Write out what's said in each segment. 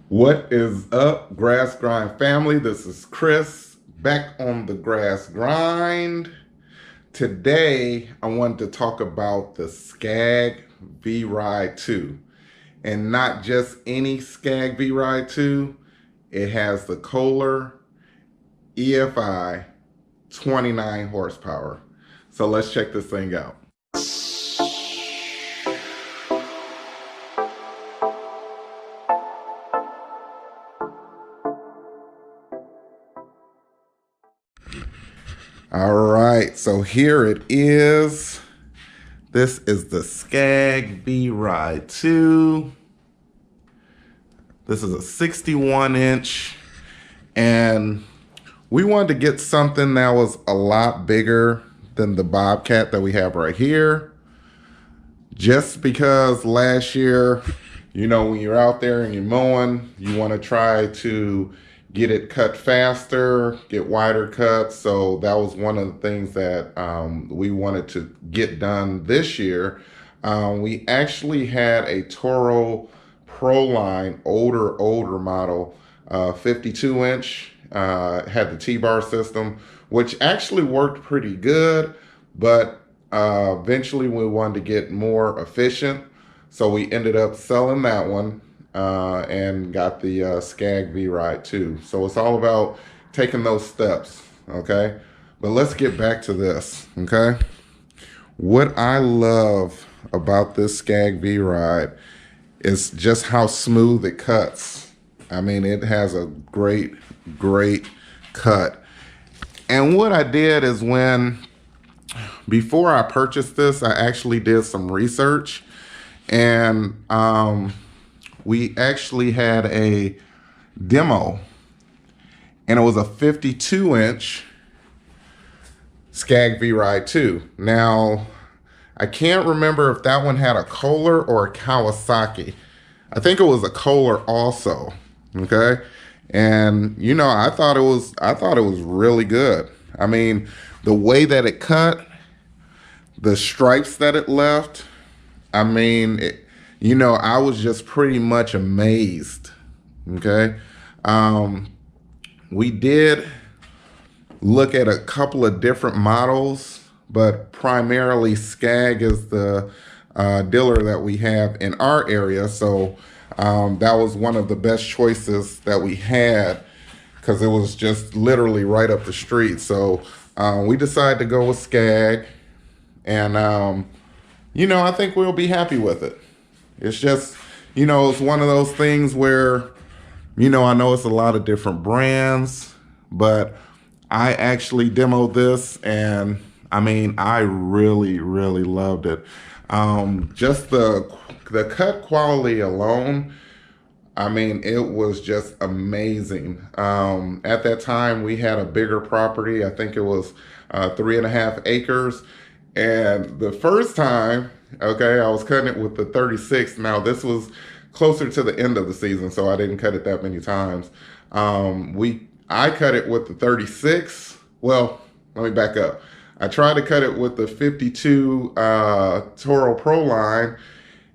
What is up, Grass Grind family? This is Chris back on the Grass Grind. Today, I wanted to talk about the Scag Vride 2. And not just any Scag Vride 2, it has the Kohler EFI 29 horsepower. So let's check this thing out. All right, so here it is. This is the Scag Vride 2. This is a 61-inch, and we wanted to get something that was a lot bigger than the Bobcat that we have right here. Just because last year, you know, when you're out there and you're mowing, you want to try to get it cut faster, get wider cuts. So that was one of the things that we wanted to get done this year. We actually had a Toro Pro line, older model, 52-inch, had the T-bar system, which actually worked pretty good, but eventually we wanted to get more efficient. So we ended up selling that one. And got the Scag Vride 2. So it's all about taking those steps, okay? But let's get back to this, okay? What I love about this Scag Vride is just how smooth it cuts. I mean, it has a great cut. And what I did is before I purchased this, I actually did some research, and we actually had a demo, and it was a 52-inch Scag Vride 2. Now, I can't remember if that one had a Kohler or a Kawasaki. I think it was a Kohler also, okay? And you know, I thought it was really good. I mean, the way that it cut, the stripes that it left, I mean, you know, I was just pretty much amazed, okay? We did look at a couple of different models, but primarily Scag is the dealer that we have in our area. So that was one of the best choices that we had, because it was just literally right up the street. So we decided to go with Scag, and you know, I think we'll be happy with it. It's just, you know, it's one of those things where, you know, I know it's a lot of different brands, but I actually demoed this, and I mean, I really loved it. Just the cut quality alone, I mean, it was just amazing. At that time, we had a bigger property. I think it was 3.5 acres. And the first time, okay, I was cutting it with the 36. Now, this was closer to the end of the season, so I didn't cut it that many times. I cut it with the 36. Well, let me back up. I tried to cut it with the 52 Toro Pro line,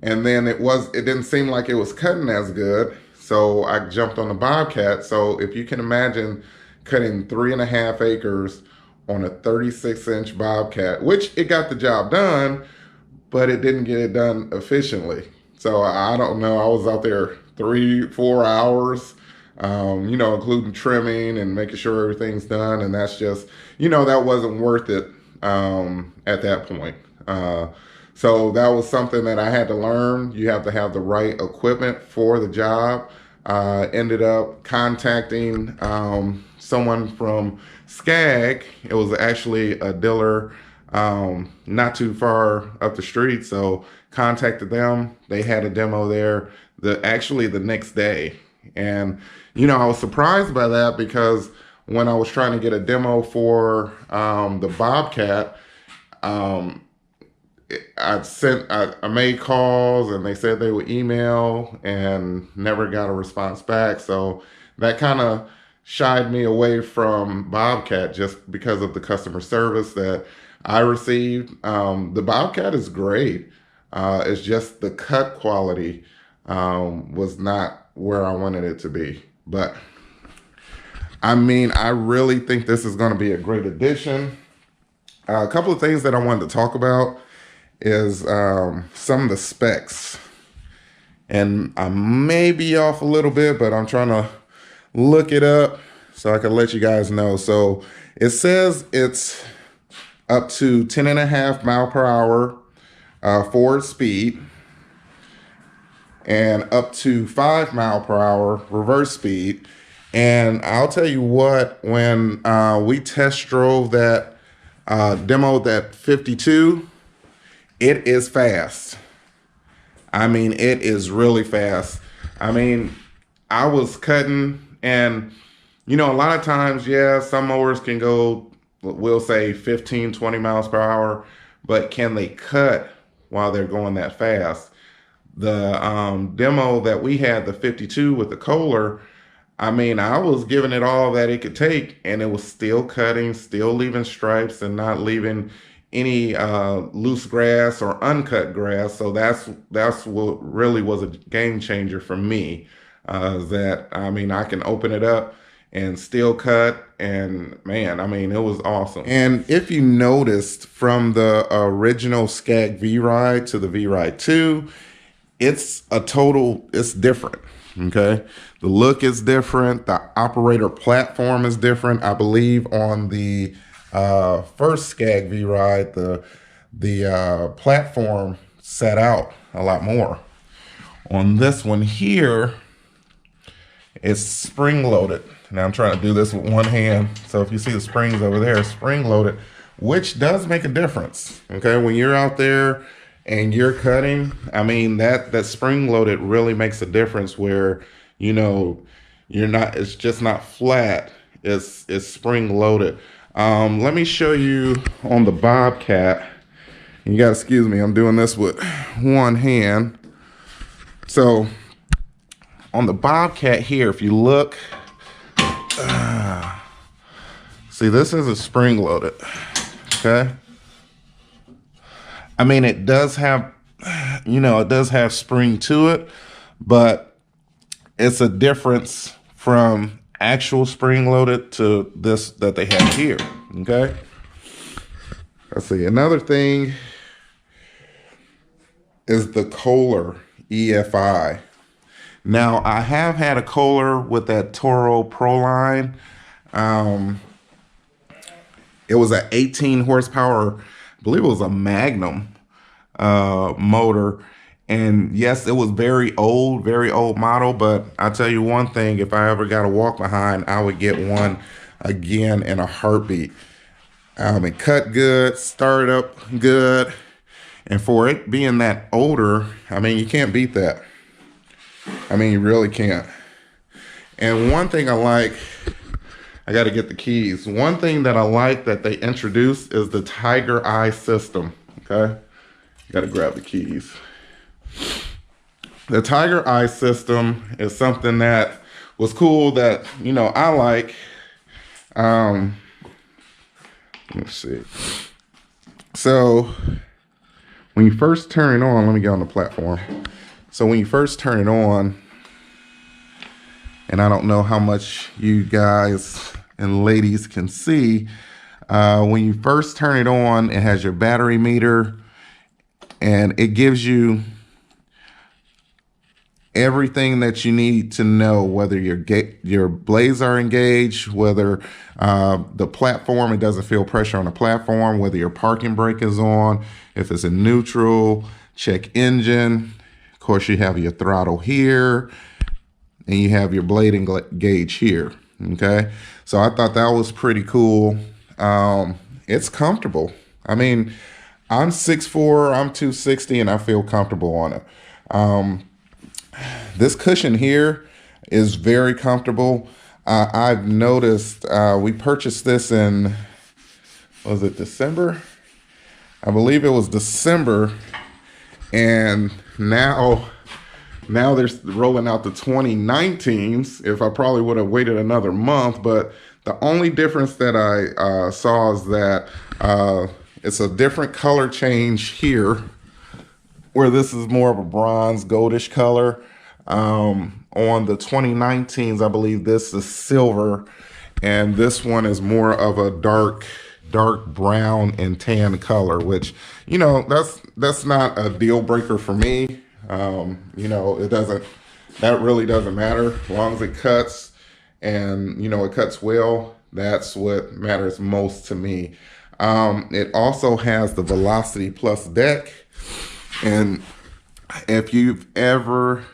and then it didn't seem like it was cutting as good, so I jumped on the Bobcat. So if you can imagine cutting 3.5 acres on a 36-inch Bobcat, which it got the job done, but it didn't get it done efficiently. So I don't know, I was out there 3-4 hours, you know, including trimming and making sure everything's done. And that's just, you know, that wasn't worth it at that point. So that was something that I had to learn. You have to have the right equipment for the job. Ended up contacting someone from Scag. It was actually a dealer not too far up the street, so contacted them. They had a demo there actually the next day. And you know, I was surprised by that, because when I was trying to get a demo for the Bobcat, I made calls, and they said they would email, and never got a response back. So that kind of shied me away from Bobcat, just because of the customer service that I received. The Bobcat is great. It's just the cut quality was not where I wanted it to be. But I mean, I really think this is going to be a great addition. A couple of things that I wanted to talk about is some of the specs. And I may be off a little bit, but I'm trying to look it up so I can let you guys know. So it says it's up to 10.5 mile per hour forward speed and up to 5 mile per hour reverse speed. And I'll tell you what, when we test drove that, demoed that 52, it is fast. I mean, it is really fast. I mean, I was cutting, and, you know, a lot of times, yeah, some mowers can go, we'll say 15, 20 miles per hour, but can they cut while they're going that fast? The demo that we had, the 52 with the Kohler, I mean, I was giving it all that it could take, and it was still cutting, still leaving stripes, and not leaving any loose grass or uncut grass. So that's what really was a game changer for me. That, I mean, I can open it up and still cut, and man, I mean, it was awesome. And if you noticed, from the original Scag Vride to the Vride 2, it's different. Okay, the look is different. The operator platform is different. I believe on the first Scag Vride, the platform set out a lot more. On this one here, it's spring loaded. Now I'm trying to do this with one hand, so if you see the springs over there, spring loaded, which does make a difference. Okay, when you're out there and you're cutting, I mean, that spring loaded really makes a difference, where, you know, it's just not flat, it's spring loaded. Let me show you on the Bobcat. You gotta excuse me, I'm doing this with one hand. So on the Bobcat here, if you look, see, this is a spring loaded, okay? I mean, it does have, you know, it does have spring to it, but it's a difference from actual spring loaded to this that they have here, okay? Let's see, another thing is the Kohler EFI. Now, I have had a Kohler with that Toro Pro line. It was an 18 horsepower, I believe it was a Magnum motor. And yes, it was very old model, but I'll tell you one thing, if I ever got a walk behind, I would get one again in a heartbeat. It cut good, started up good, and for it being that older, I mean, you can't beat that. I mean, you really can't. And one thing I like, I got to get the keys. One thing that I like that they introduced is the Tiger Eye system, okay? Got to grab the keys. The Tiger Eye system is something that was cool that, you know, I like. Let's see. So when you first turn it on, let me get on the platform. So when you first turn it on, and I don't know how much you guys and ladies can see, when you first turn it on, it has your battery meter, and it gives you everything that you need to know, whether your blades are engaged, whether the platform, it doesn't feel pressure on the platform, whether your parking brake is on, if it's in neutral, check engine. Of course, you have your throttle here, and you have your blade gauge here, okay? So I thought that was pretty cool. It's comfortable. I mean, I'm 6'4", I'm 260, and I feel comfortable on it. This cushion here is very comfortable. I've noticed, we purchased this in, was it December? I believe it was December, and now they're rolling out the 2019s. If I probably would have waited another month, but the only difference that I saw is that it's a different color change here, where this is more of a bronze goldish color. On on the 2019s, I believe this is silver, and this one is more of a dark brown and tan color, which, you know, that's not a deal breaker for me. You know, that really doesn't matter as long as it cuts, and, you know, it cuts well. That's what matters most to me. It also has the Velocity Plus deck, and if you've ever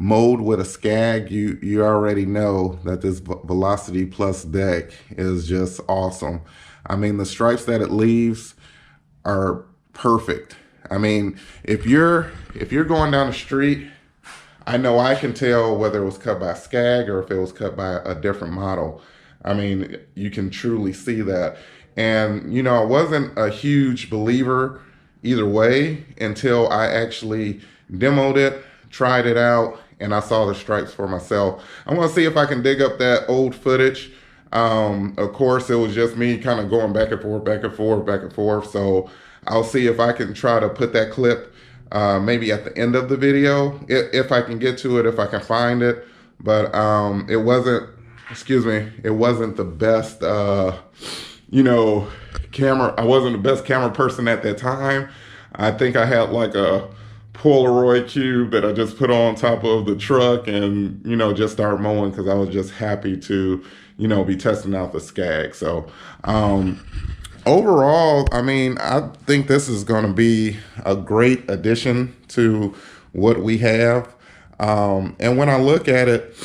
mowed with a Scag, you already know that this Velocity Plus deck is just awesome. I mean, the stripes that it leaves are perfect. I mean, if you're going down the street, I know I can tell whether it was cut by Scag or if it was cut by a different model. I mean, you can truly see that. And, you know, I wasn't a huge believer either way until I actually demoed it, tried it out, and I saw the stripes for myself. I want to see if I can dig up that old footage. Of course, it was just me kind of going back and forth, back and forth, back and forth. So I'll see if I can try to put that clip maybe at the end of the video, if I can get to it, if I can find it. But it wasn't, it wasn't the best, you know, camera. I wasn't the best camera person at that time. I think I had like a Polaroid cube that I just put on top of the truck and, you know, just start mowing because I was just happy to, you know, be testing out the Scag. So overall, I mean, I think this is going to be a great addition to what we have. And when I look at it,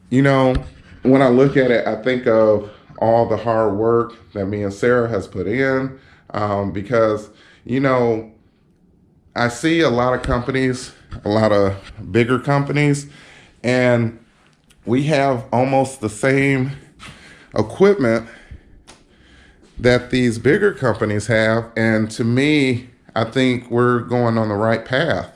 you know, when I look at it, I think of all the hard work that me and Sarah has put in, because, you know, I see a lot of companies, a lot of bigger companies, and we have almost the same equipment that these bigger companies have. And to me, I think we're going on the right path,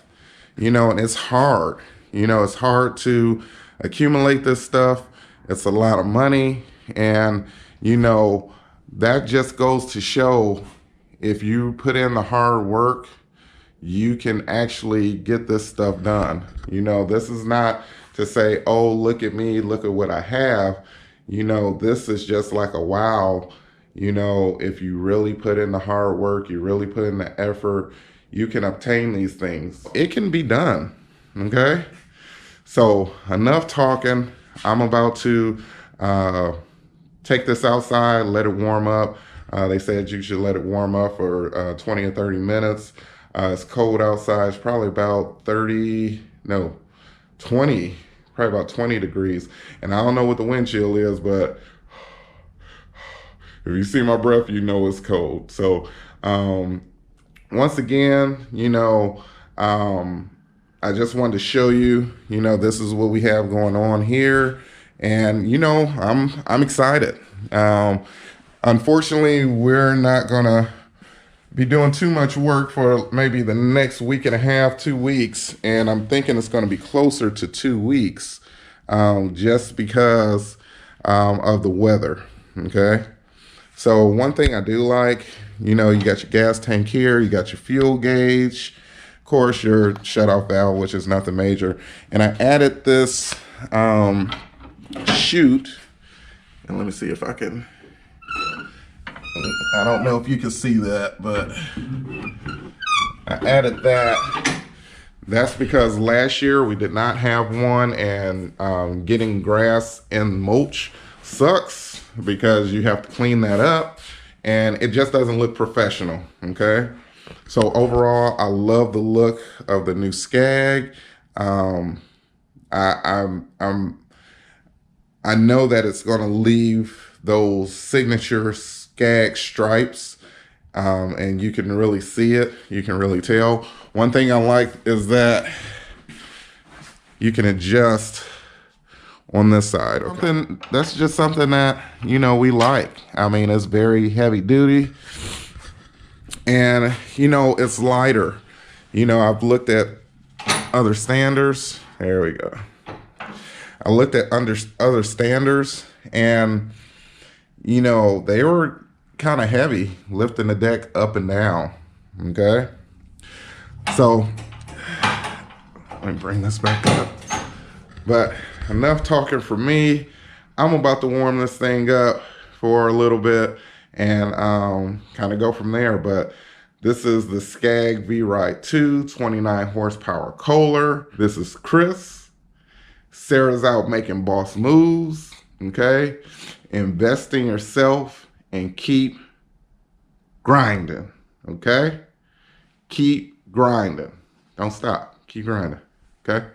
you know, and it's hard. You know, it's hard to accumulate this stuff. It's a lot of money. And, you know, that just goes to show if you put in the hard work, you can actually get this stuff done. You know, this is not to say, oh, look at me, look at what I have. You know, this is just like a wow. You know, if you really put in the hard work, you really put in the effort, you can obtain these things. It can be done, okay? So enough talking. I'm about to take this outside, let it warm up. They said you should let it warm up for 20 or 30 minutes. It's cold outside. It's probably about 20, probably about 20 degrees. And I don't know what the wind chill is, but if you see my breath, you know it's cold. So once again, you know, I just wanted to show you, you know, this is what we have going on here. And, you know, I'm excited. Unfortunately, we're not going to be doing too much work for maybe the next week and a half, 2 weeks. And I'm thinking it's going to be closer to 2 weeks just because of the weather, okay? So one thing I do like, you know, you got your gas tank here, you got your fuel gauge, of course your shutoff valve, which is nothing major. And I added this chute, and let me see if I can, I don't know if you can see that, but I added that. That's because last year we did not have one, and getting grass in mulch sucks because you have to clean that up and it just doesn't look professional, okay? So overall, I love the look of the new Scag. I know that it's gonna leave those signature Scag stripes, and you can really see it, you can really tell. One thing I like is that you can adjust on this side. Okay? That's just something that, you know, we like. I mean, it's very heavy duty and, you know, it's lighter. You know, I've looked at other standards. There we go. I looked at other standards and, you know, they were kind of heavy, lifting the deck up and down, okay? So Let me bring this back up. But enough talking for me. I'm about to warm this thing up for a little bit and kind of go from there. But this is the Scag Vride 2 29 horsepower Kohler. This is Chris. Sarah's out making boss moves, okay? Invest in yourself and keep grinding, okay? Keep grinding. Don't stop. Keep grinding, okay?